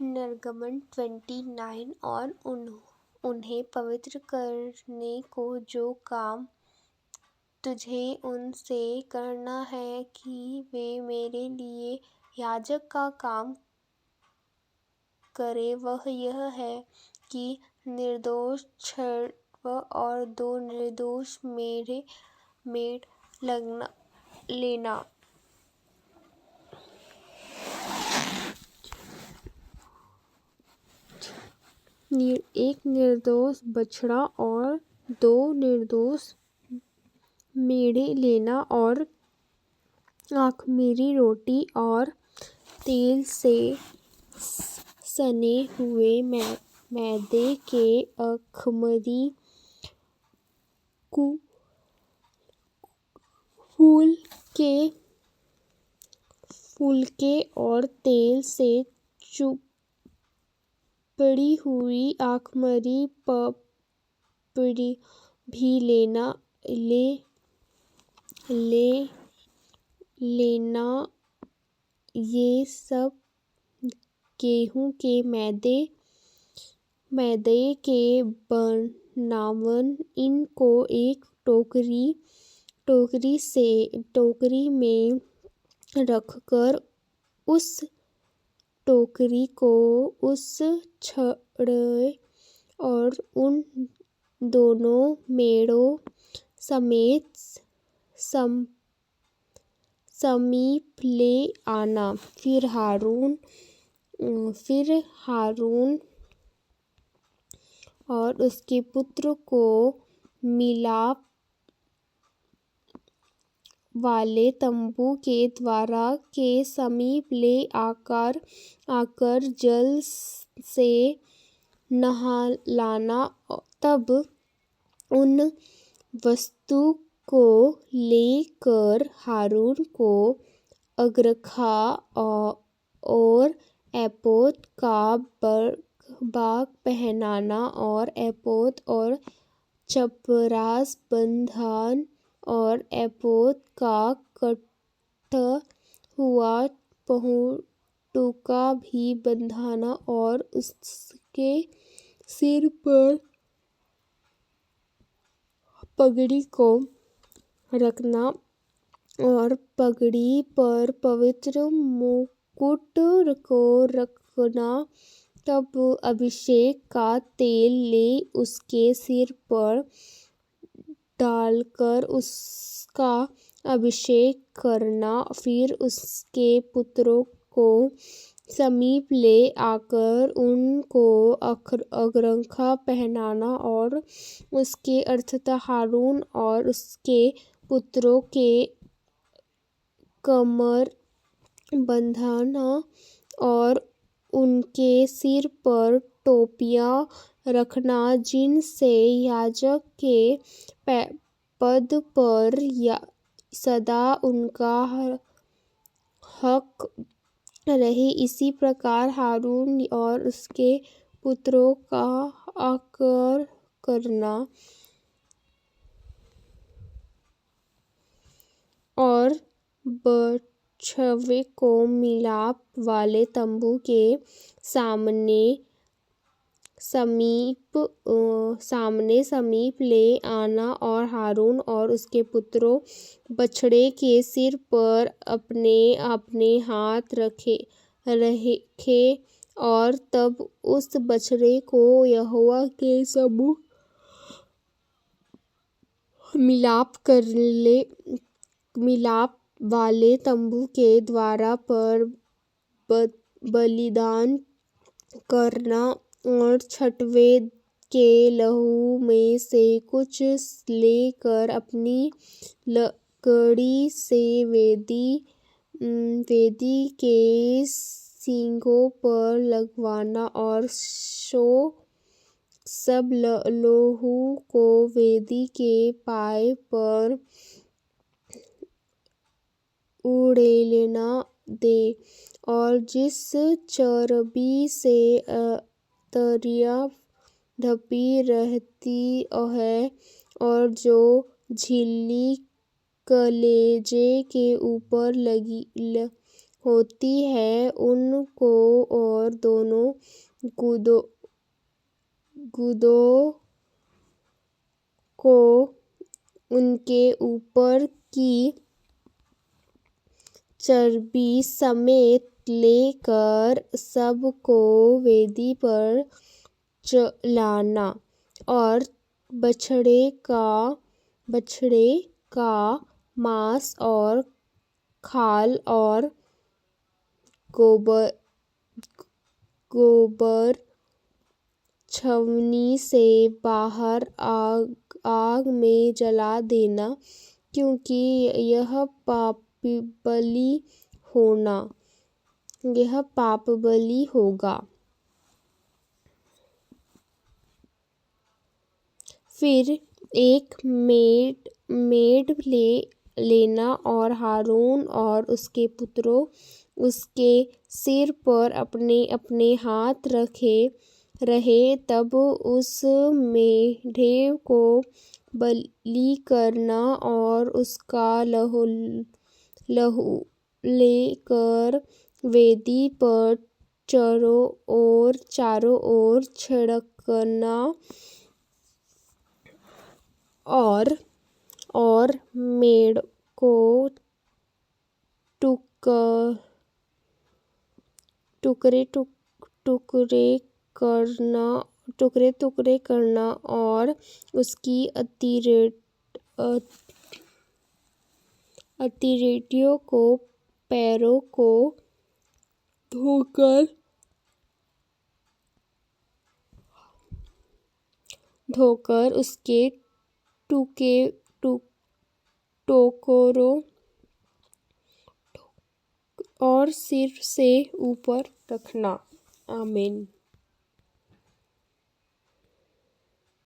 निर्गमन 29। और उन्हें पवित्र करने को जो काम तुझे उनसे करना है कि वे मेरे लिए याजक का काम करे, वह यह है कि निर्दोष छद्म और 2 निर्दोष मेढ़ लेना। एक निर्दोष बछड़ा और 2 निर्दोष मेढ़े लेना, और अख़मीरी रोटी और तेल से सने हुए मैदे के अख़मीरी फुलके और तेल से चुपड़ी हुई अख़मीरी पपड़ी भी लेना। ये सब गेहूं के मैदे के बनावन। इनको एक टोकरी में रखकर उस टोकरी को उस छड़े और उन दोनों मेढ़ों समेत समीप ले आना। फिर हारून और उसके पुत्र को मिलाप वाले तंबू के द्वार के समीप ले आकर जल से नहलाना। तब उन वस्तु को लेकर हारून को अंगरखा और एपोद का बाग पहनाना, और एपोद और चपरास बंधना, और एपोद का कटा हुआ पहुँटुका भी बंधना, और उसके सिर पर पगड़ी को रखना, और पगड़ी पर पवित्र मुकुट को रखना। तब अभिषेक का तेल ले उसके सिर पर डालकर उसका अभिषेक करना। फिर उसके पुत्रों को समीप ले आकर उनको अंगरखा पहनाना, और उसके अर्थात हारून और उसके पुत्रों के कमर बंधना, और उनके सिर पर टोपियाँ रखना, जिनसे याजक के पद पर सदा उनका हक रहे। इसी प्रकार हारून और उसके पुत्रों का आकर करना। और बछड़े को मिलाप वाले तंबू के समीप ले आना, और हारून और उसके पुत्रों बछड़े के सिर पर अपने हाथ रखे, और तब उस बछड़े को यहोवा के सम्मुख मिलाप वाले तंबू के द्वार पर बलिदान करना, और छठवें के लहू में से कुछ लेकर अपनी लकड़ी से वेदी के सींगों पर लगवाना, और सब लहू को वेदी के पाए पर उड़ेलना दे। और जिस चर्बी से तरियाँ ढपी रहती है और जो झिल्ली कलेजे के ऊपर लगी होती है, उनको और और दोनों गुदों को उनके ऊपर की चर्बी समेत लेकर सबको वेदी पर चलाना और बछड़े का मांस और खाल और गोबर छावनी से बाहर आग में जला देना, क्योंकि यह पाप बलि होगा। फिर एक मेढ़ लेना और हारून और उसके पुत्रों उसके सिर पर अपने अपने हाथ रहे, तब उस मेढ़े को बलि करना और उसका लहू लेकर वेदी पर चारों ओर छिड़कना और मेढ़ को टुकड़े करना और उसकी अतिरेटियों को पैरों को धोकर उसके टोकरों और सिर से ऊपर रखना। आमीन।